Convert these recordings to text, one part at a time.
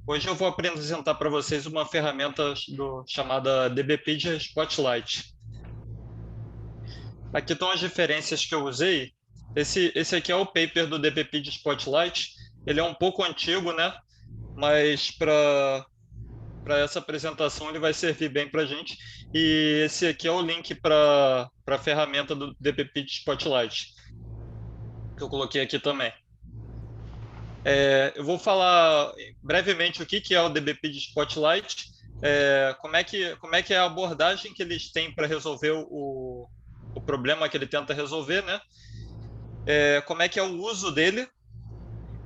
Hoje eu vou apresentar para vocês uma ferramenta chamada DBpedia Spotlight. Aqui estão as referências que eu usei. Esse aqui é o paper do DBpedia Spotlight. Ele é um pouco antigo, né? Mas para essa apresentação ele vai servir bem para a gente. E esse aqui é o link para a ferramenta do DBpedia Spotlight, que eu coloquei aqui também. Eu vou falar brevemente o que é o DBpedia Spotlight, como é que é a abordagem que eles têm para resolver o problema que ele tenta resolver, né? Como é que é o uso dele.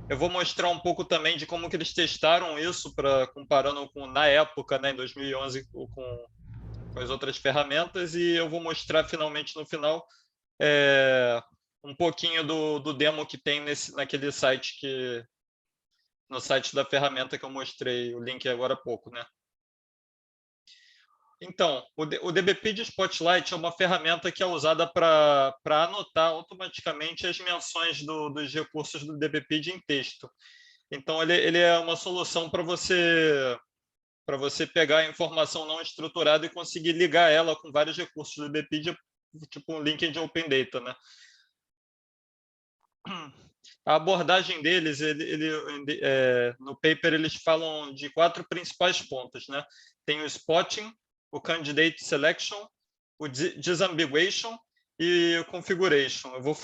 Eu vou mostrar um pouco também de como que eles testaram isso, comparando com, na época, né, em 2011, com as outras ferramentas, e eu vou mostrar finalmente no final um pouquinho do demo que tem naquele site no site da ferramenta que eu mostrei o link agora há pouco, né? Então, o DBpedia Spotlight é uma ferramenta que é usada para anotar automaticamente as menções dos recursos do DBpedia em texto. Então, ele é uma solução para você pegar a informação não estruturada e conseguir ligar ela com vários recursos do DBpedia, tipo um link de Open Data, né? A abordagem deles, no paper, eles falam de 4 principais pontos, né? Tem o spotting, o candidate selection, o disambiguation e o configuration. Eu vou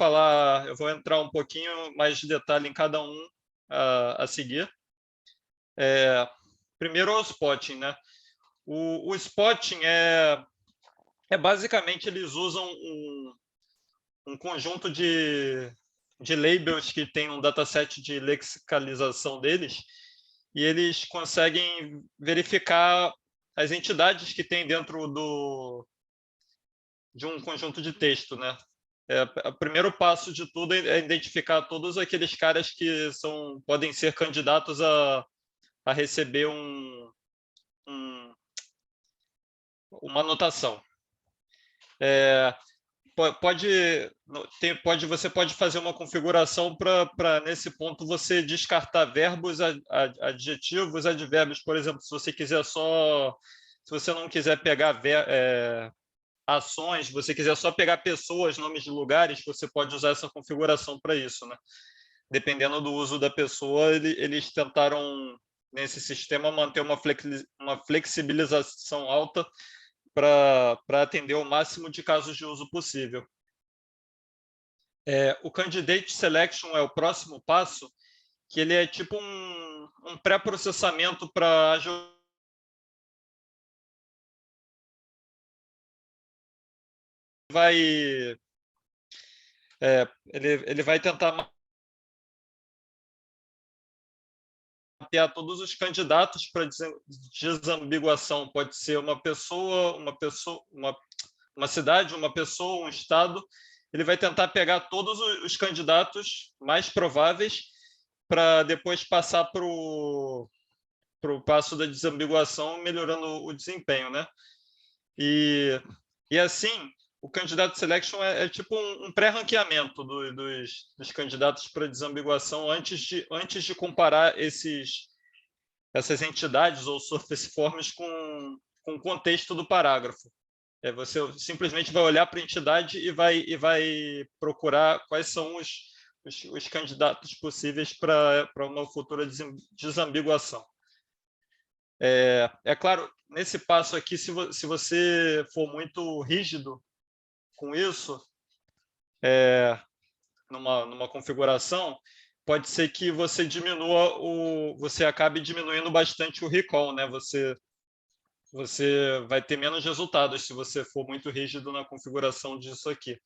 entrar um pouquinho mais de detalhe em cada um a seguir. Primeiro o spotting, né? O spotting basicamente eles usam um conjunto de labels que tem um dataset de lexicalização deles, e eles conseguem verificar as entidades que tem dentro de um conjunto de texto, né? O primeiro passo de tudo é identificar todos aqueles caras que podem ser candidatos a receber uma anotação. Você pode fazer uma configuração para, nesse ponto, você descartar verbos, adjetivos, advérbios, por exemplo, se você não quiser pegar ações, você quiser só pegar pessoas, nomes de lugares, você pode usar essa configuração para isso, né? Dependendo do uso da pessoa, eles tentaram, nesse sistema, manter uma flexibilização alta para atender o máximo de casos de uso possível. O Candidate Selection é o próximo passo, que ele é tipo um pré-processamento para ele vai tentar mapear todos os candidatos para desambiguação. Pode ser uma cidade, uma pessoa, um estado. Ele vai tentar pegar todos os candidatos mais prováveis para depois passar para o passo da desambiguação, melhorando o desempenho, né? E assim, o candidato selection é tipo um pré-ranqueamento dos candidatos para desambiguação antes de comparar essas entidades ou surface forms com o contexto do parágrafo. Você simplesmente vai olhar para a entidade e vai procurar quais são os candidatos possíveis para uma futura desambiguação. Claro, nesse passo aqui, se você for muito rígido com isso, numa configuração, pode ser que você acabe diminuindo bastante o recall, né? Você vai ter menos resultados se você for muito rígido na configuração disso aqui.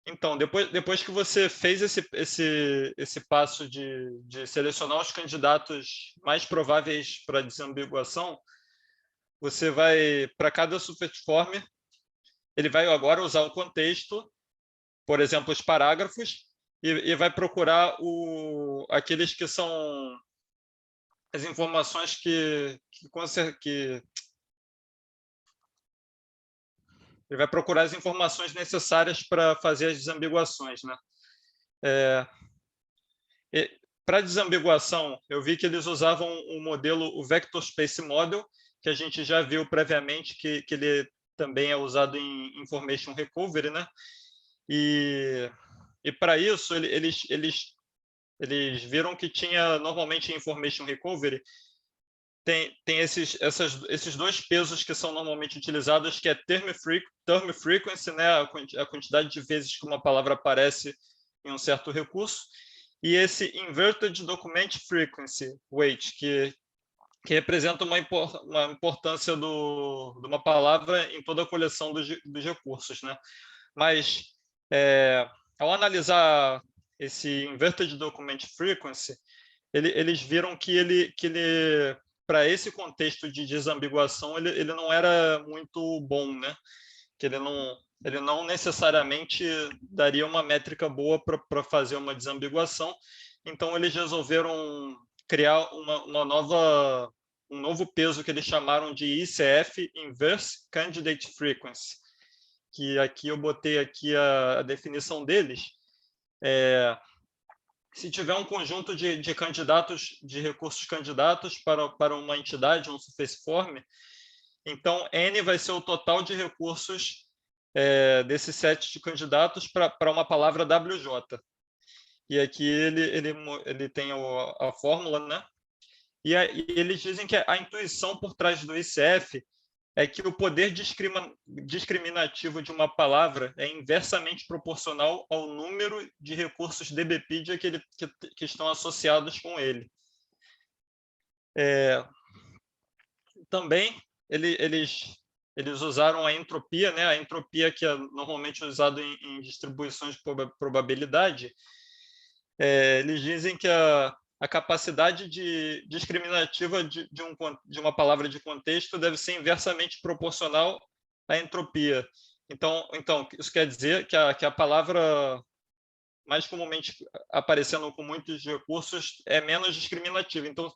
Então, depois que você fez esse passo de selecionar os candidatos mais prováveis para desambiguação, você vai, para cada subform, ele vai agora usar o contexto, por exemplo, os parágrafos, e vai procurar aqueles que são as informações que ele vai procurar as informações necessárias para fazer as desambiguações, né? Para desambiguação, eu vi que eles usavam o modelo, o Vector Space Model, que a gente já viu previamente, que ele também é usado em Information Recovery, né? E para isso, eles viram que tinha, normalmente em Information Recovery, tem esses dois pesos que são normalmente utilizados, que é term frequency, né, a quantidade de vezes que uma palavra aparece em um certo recurso, e esse inverted document frequency weight, que representa uma importância de uma palavra em toda a coleção dos recursos, né? Mas, ao analisar esse inverted document frequency, eles viram que ele para esse contexto de desambiguação, ele não era muito bom, né? Que ele não necessariamente daria uma métrica boa para fazer uma desambiguação. Então, eles resolveram criar um novo peso que eles chamaram de ICF, Inverse Candidate Frequency, que aqui eu botei aqui a definição deles. Se tiver um conjunto de candidatos, de recursos candidatos para uma entidade, um surface form, então N vai ser o total de recursos desse set de candidatos para uma palavra WJ. E aqui ele tem a fórmula, né? E eles dizem que a intuição por trás do ICF é que o poder discriminativo de uma palavra é inversamente proporcional ao número de recursos DBpedia que estão associados com ele. Também eles usaram a entropia, né? A entropia que é normalmente usada em distribuições de probabilidade. Eles dizem que a capacidade discriminativa de uma palavra de contexto deve ser inversamente proporcional à entropia. Então isso quer dizer que a palavra mais comumente aparecendo com muitos recursos é menos discriminativa. Então,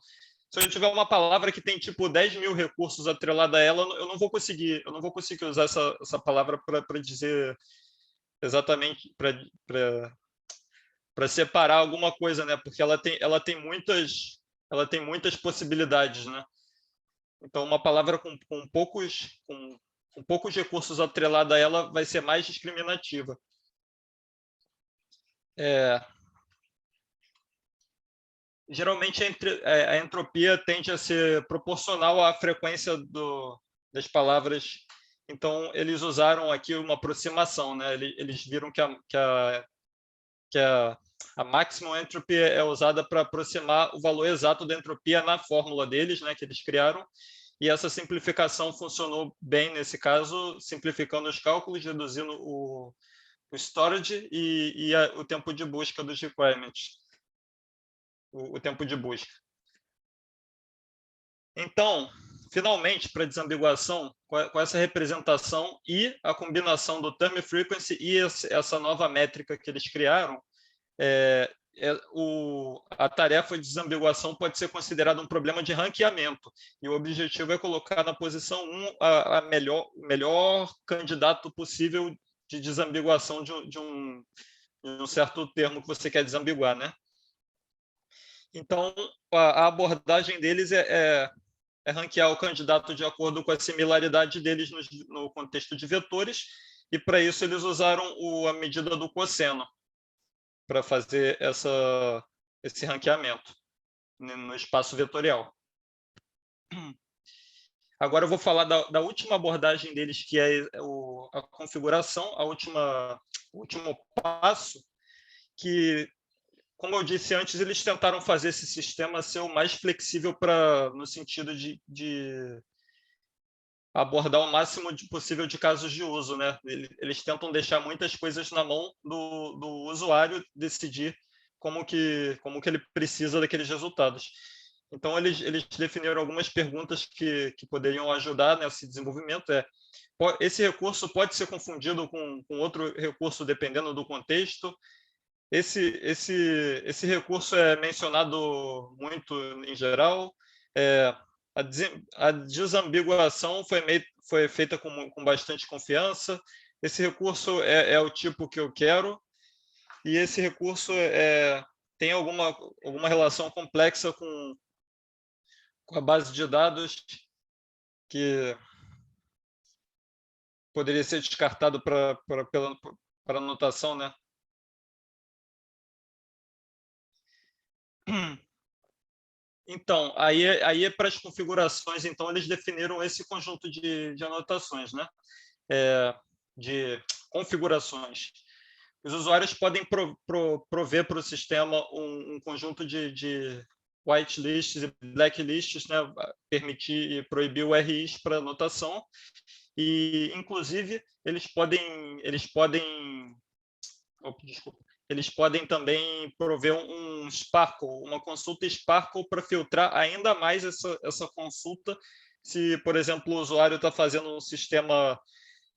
se eu tiver uma palavra que tem tipo 10.000 recursos atrelada a ela, eu não vou conseguir usar essa palavra para dizer exatamente, para separar alguma coisa, né? Porque ela tem muitas possibilidades, né? Então, uma palavra com poucos recursos atrelada a ela vai ser mais discriminativa. Geralmente, a entropia tende a ser proporcional à frequência das palavras. Então, eles usaram aqui uma aproximação, né? Eles viram que a maximum entropy é usada para aproximar o valor exato da entropia na fórmula deles, né, que eles criaram, e essa simplificação funcionou bem nesse caso, simplificando os cálculos, reduzindo o storage e o tempo de busca dos requirements, o tempo de busca. Então, finalmente, para desambiguação, com essa representação e a combinação do term frequency e essa nova métrica que eles criaram, a tarefa de desambiguação pode ser considerada um problema de ranqueamento, e o objetivo é colocar na posição 1 o melhor candidato possível de desambiguação de um certo termo que você quer desambiguar, né? Então, a abordagem deles é ranquear o candidato de acordo com a similaridade deles no contexto de vetores, e para isso eles usaram a medida do cosseno para fazer esse ranqueamento no espaço vetorial. Agora eu vou falar da última abordagem deles, que é a configuração, o último passo, que, como eu disse antes, eles tentaram fazer esse sistema ser o mais flexível no sentido de abordar o máximo possível de casos de uso, né? Eles tentam deixar muitas coisas na mão do usuário decidir como que ele precisa daqueles resultados. Então, eles definiram algumas perguntas que poderiam ajudar nesse desenvolvimento. Esse recurso pode ser confundido com outro recurso dependendo do contexto. Esse recurso é mencionado muito em geral. A desambiguação foi feita com bastante confiança. Esse recurso é o tipo que eu quero, e esse recurso tem alguma relação complexa com a base de dados que poderia ser descartado para anotação, né? Então, aí é para as configurações, então eles definiram esse conjunto de anotações, né? De configurações. Os usuários podem prover para o sistema um conjunto de whitelists e blacklists, né? Permitir e proibir o RIs para anotação. E, inclusive, eles podem também prover um Sparkle, uma consulta Sparkle para filtrar ainda mais essa consulta. Se, por exemplo, o usuário está fazendo um sistema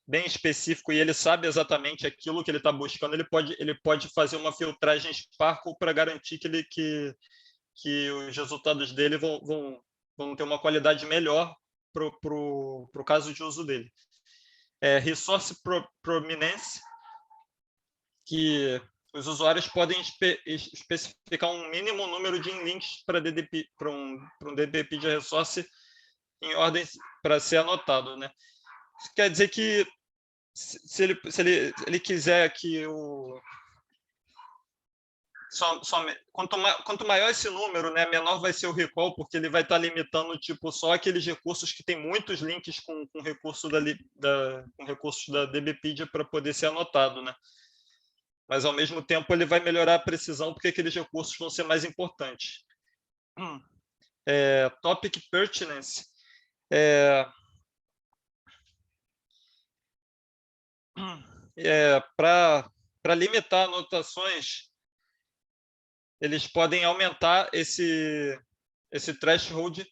bem específico e ele sabe exatamente aquilo que ele está buscando, ele pode fazer uma filtragem Sparkle para garantir que os resultados dele vão ter uma qualidade melhor para o caso de uso dele. Resource Prominence, que os usuários podem especificar um mínimo número de links para um DBP de resource em ordem para ser anotado, né? Isso quer dizer que se ele quiser que quanto maior esse número, né, menor vai ser o recall, porque ele vai estar limitando tipo só aqueles recursos que tem muitos links com recursos da DBpedia para poder ser anotado, né? Mas ao mesmo tempo ele vai melhorar a precisão porque aqueles recursos vão ser mais importantes. Topic Pertinence. Para limitar anotações, eles podem aumentar esse threshold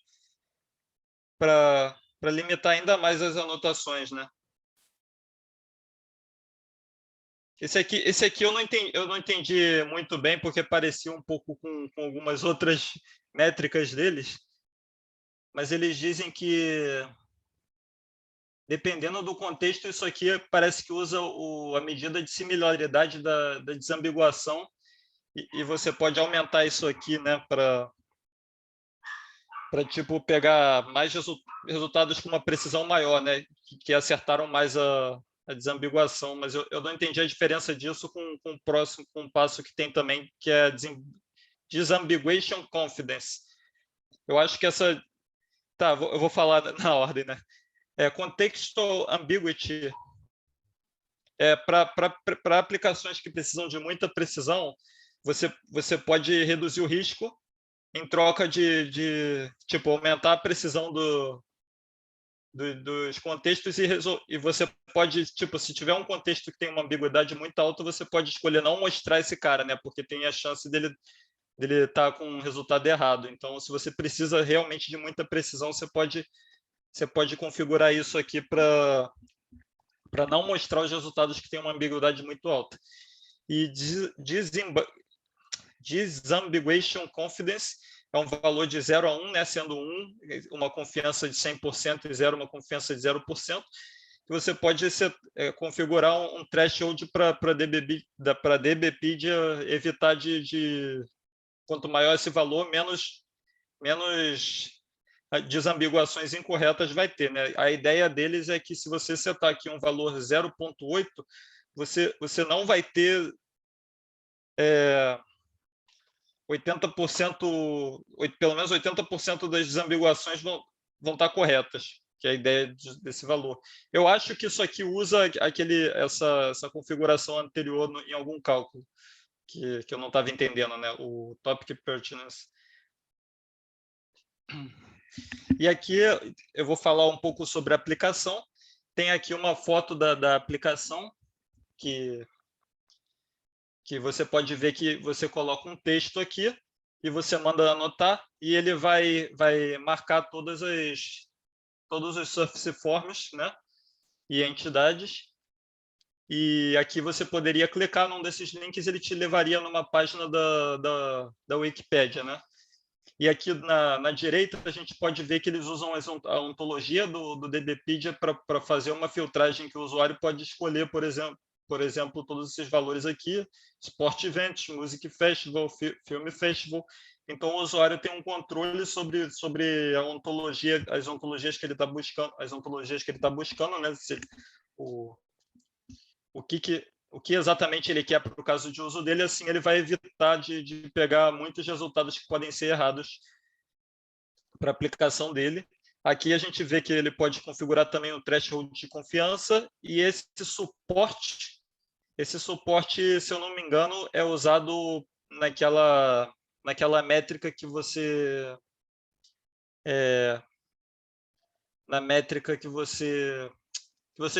para limitar ainda mais as anotações, né? Esse aqui eu não entendi muito bem, porque parecia um pouco com algumas outras métricas deles, mas eles dizem que, dependendo do contexto, isso aqui parece que usa a medida de similaridade da desambiguação, e você pode aumentar isso aqui, né, para tipo, pegar mais resultados com uma precisão maior, né, que acertaram mais a desambiguação, mas eu não entendi a diferença disso com um passo que tem também, que é Disambiguation Confidence. Eu acho que essa... Tá, eu vou falar na ordem, né? Contextual Ambiguity, para aplicações que precisam de muita precisão, você pode reduzir o risco em troca de tipo, aumentar a precisão dos contextos e você pode, tipo, se tiver um contexto que tem uma ambiguidade muito alta, você pode escolher não mostrar esse cara, né? Porque tem a chance dele estar com um resultado errado. Então, se você precisa realmente de muita precisão, você pode configurar isso aqui para não mostrar os resultados que têm uma ambiguidade muito alta. E Disambiguation Confidence é um valor de 0 a 1, né, sendo 1 uma confiança de 100% e 0 uma confiança de 0%. E você pode configurar um threshold para DBpedia evitar de quanto maior esse valor, menos desambiguações incorretas vai ter, né? A ideia deles é que se você setar aqui um valor 0,8, você não vai ter 80%, pelo menos 80% das desambiguações vão estar corretas, que é a ideia desse valor. Eu acho que isso aqui usa essa configuração anterior em algum cálculo, que eu não estava entendendo, né? O Topic Pertinence. E aqui eu vou falar um pouco sobre a aplicação. Tem aqui uma foto da aplicação que você pode ver que você coloca um texto aqui e você manda anotar e ele vai marcar todos os Surface Forms, né, e entidades. E aqui você poderia clicar num desses links e ele te levaria numa página da Wikipédia, né? E aqui na direita a gente pode ver que eles usam a ontologia do DBpedia para fazer uma filtragem que o usuário pode escolher, por exemplo, por exemplo, todos esses valores aqui, Sport Events, Music Festival, Film Festival. Então, o usuário tem um controle sobre a ontologia, as ontologias que ele está buscando, né? O que exatamente ele quer para o caso de uso dele, assim ele vai evitar de pegar muitos resultados que podem ser errados para a aplicação dele. Aqui a gente vê que ele pode configurar também o threshold de confiança e esse suporte, se eu não me engano, é usado naquela métrica que você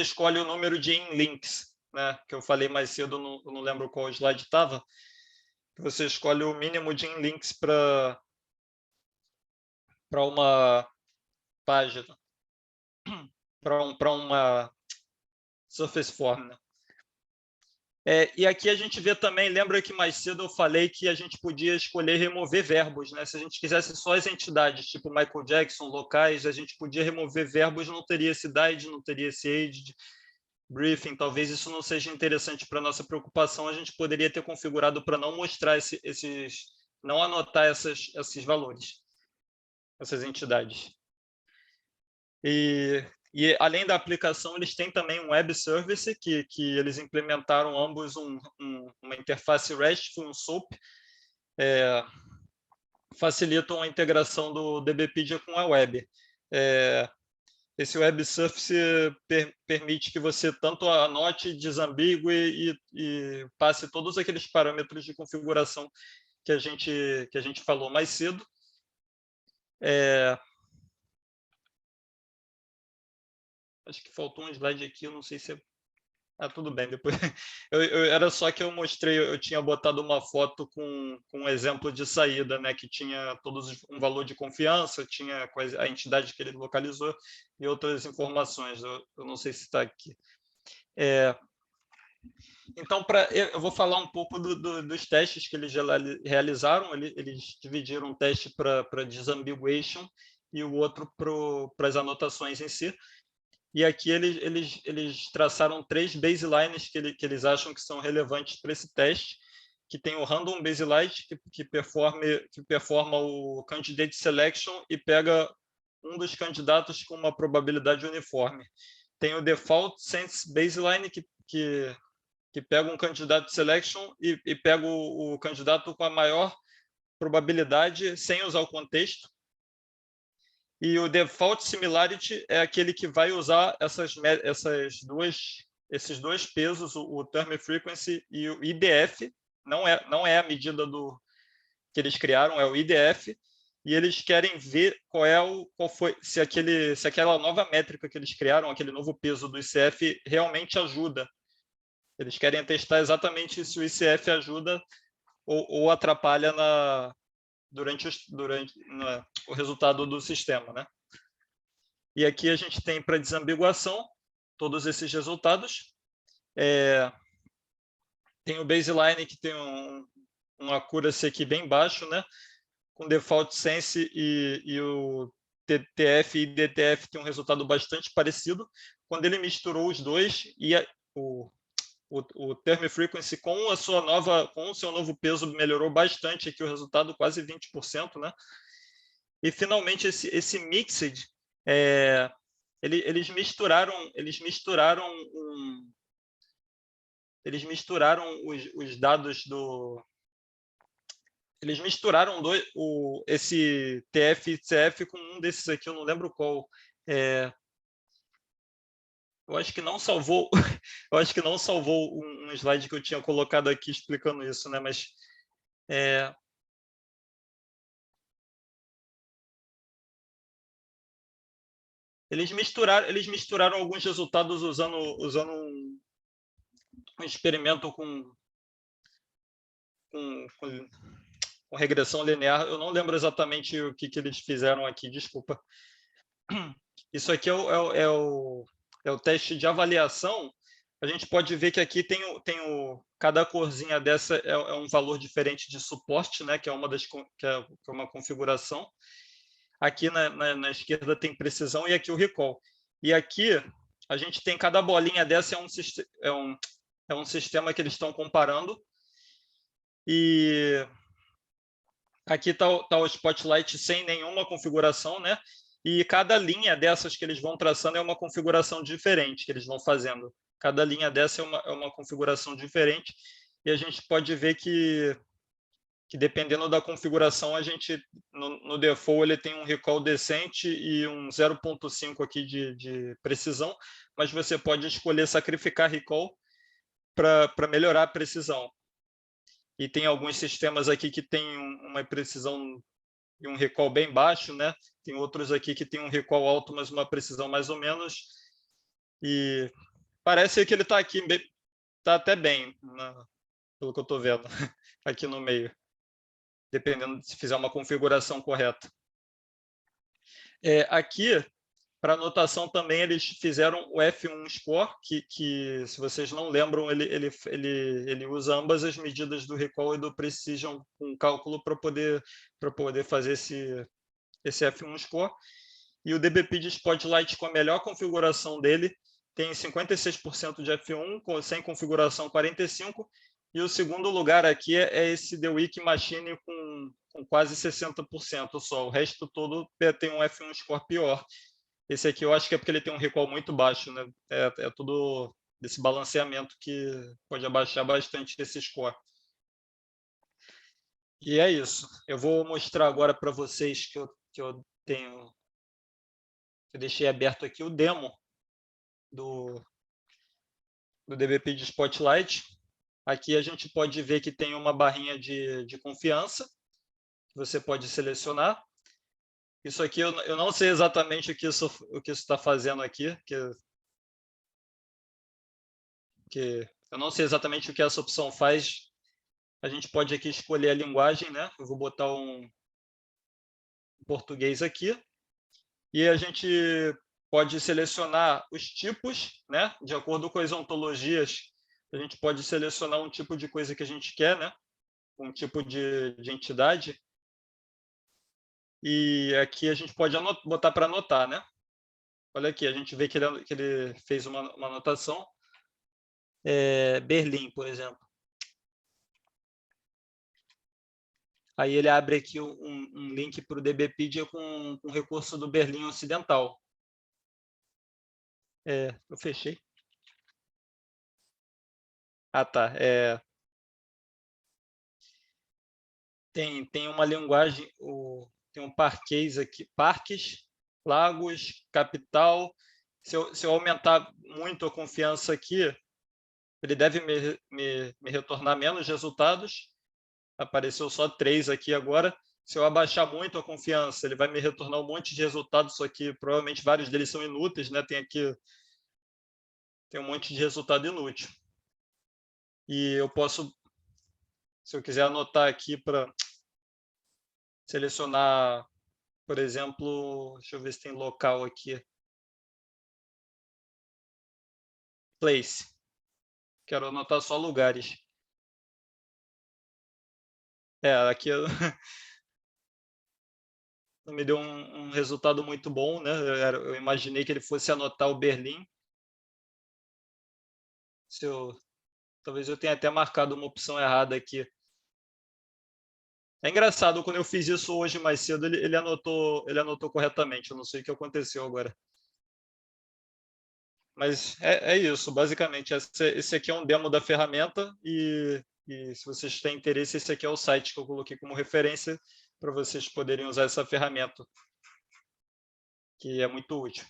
escolhe o número de links, né? Que eu falei mais cedo, eu não lembro qual slide estava. Você escolhe o mínimo de links para uma página, para uma Surface Form, né? E aqui a gente vê também, lembra que mais cedo eu falei que a gente podia escolher remover verbos, né? Se a gente quisesse só as entidades, tipo Michael Jackson, locais, a gente podia remover verbos, não teria esse DID, não teria esse aged, briefing, talvez isso não seja interessante para nossa preocupação, a gente poderia ter configurado para não mostrar não anotar esses valores, essas entidades. E além da aplicação, eles têm também um web service que eles implementaram ambos uma interface RESTful, um SOAP, facilitam a integração do DBpedia com a web. Esse web service permite que você tanto anote, desambigue e passe todos aqueles parâmetros de configuração que a gente falou mais cedo. Acho que faltou um slide aqui, eu não sei se tudo bem, depois era só que eu mostrei, eu tinha botado uma foto com um exemplo de saída, né, que tinha um valor de confiança, tinha a entidade que ele localizou e outras informações, eu não sei se está aqui. Então, eu vou falar um pouco dos testes que eles realizaram. Eles dividiram um teste para disambiguation e o outro para as anotações em si. E aqui eles traçaram 3 baselines que eles acham que são relevantes para esse teste, que tem o random baseline, que performa o candidate selection e pega um dos candidatos com uma probabilidade uniforme. Tem o default sense baseline, que pega um candidato selection e pega o candidato com a maior probabilidade sem usar o contexto. E o default similarity é aquele que vai usar esses dois pesos, o term frequency e o IDF. Não é a medida que eles criaram, é o IDF. E eles querem ver se aquela nova métrica que eles criaram, aquele novo peso do ICF, realmente ajuda. Eles querem testar exatamente se o ICF ajuda ou atrapalha durante o resultado do sistema, né? E aqui a gente tem para desambiguação todos esses resultados. Tem o baseline, que tem um accuracy aqui bem baixo, né? Com default sense e o TTF e DTF tem um resultado bastante parecido. Quando ele misturou os dois e o term frequency com o seu novo peso melhorou bastante aqui o resultado, quase 20%, né? E finalmente esse mixed, eles misturaram os dados eles misturaram esse TF e CF com um desses aqui, eu não lembro qual. Eu acho que não salvou um slide que eu tinha colocado aqui explicando isso, né? Mas eles misturaram alguns resultados usando um experimento com regressão linear. Eu não lembro exatamente o que eles fizeram aqui, desculpa. Isso aqui é o teste de avaliação. A gente pode ver que aqui cada corzinha dessa é um valor diferente de suporte, né? Que é uma configuração. Aqui na esquerda tem precisão e aqui o recall. E aqui a gente tem cada bolinha dessa É um sistema que eles estão comparando. E aqui está o Spotlight sem nenhuma configuração, né? E cada linha dessas que eles vão traçando é uma configuração diferente que eles vão fazendo. Cada linha dessa é uma configuração diferente. E a gente pode ver que dependendo da configuração, a gente, no default, ele tem um recall decente e um 0.5 aqui de precisão, mas você pode escolher sacrificar recall para melhorar a precisão. E tem alguns sistemas aqui que tem uma precisão e um recall bem baixo, né? Tem outros aqui que tem um recall alto, mas uma precisão mais ou menos. E parece que ele está aqui, está até bem, pelo que eu estou vendo, aqui no meio, dependendo se fizer uma configuração correta. Aqui, para anotação também, eles fizeram o F1 Score, que se vocês não lembram, ele usa ambas as medidas do recall e do precision com cálculo para poder fazer esse F1 Score. E o DBP de Spotlight, com a melhor configuração dele, tem 56% de F1, sem configuração 45%, e o segundo lugar aqui é esse The Weak Machine com quase 60% só. O resto todo tem um F1 Score pior. Esse aqui eu acho que é porque ele tem um recall muito baixo, né? É tudo desse balanceamento que pode abaixar bastante esse score. E é isso. Eu vou mostrar agora para vocês que eu tenho... Eu deixei aberto aqui o demo do DBP de Spotlight. Aqui a gente pode ver que tem uma barrinha de confiança, que você pode selecionar. Isso aqui eu não sei exatamente o que isso está fazendo aqui, que eu não sei exatamente o que essa opção faz. A gente pode aqui escolher a linguagem, né? Eu vou botar um português aqui. E a gente pode selecionar os tipos, né? De acordo com as ontologias, a gente pode selecionar um tipo de coisa que a gente quer, né? Um tipo de entidade. E aqui a gente pode botar para anotar, né? Olha aqui, a gente vê que ele fez uma anotação. Berlim, por exemplo. Aí ele abre aqui um link para o DBpedia com o recurso do Berlim Ocidental. Eu fechei. Ah, tá. Tem uma linguagem, tem um parquês aqui, parques, lagos, capital. Se eu aumentar muito a confiança aqui, ele deve me retornar menos resultados. Apareceu só 3 aqui agora. Se eu abaixar muito a confiança, ele vai me retornar um monte de resultados, só que provavelmente vários deles são inúteis, né? Tem um monte de resultado inútil. E eu posso, se eu quiser anotar aqui para selecionar, por exemplo, deixa eu ver se tem local aqui. Place. Quero anotar só lugares. Aqui não me deu um resultado muito bom, né? Eu imaginei que ele fosse anotar o Berlim. Talvez eu tenha até marcado uma opção errada aqui. É engraçado, quando eu fiz isso hoje mais cedo, ele anotou corretamente. Eu não sei o que aconteceu agora. Mas é isso, basicamente. Esse aqui é um demo da ferramenta e se vocês têm interesse, esse aqui é o site que eu coloquei como referência para vocês poderem usar essa ferramenta, que é muito útil.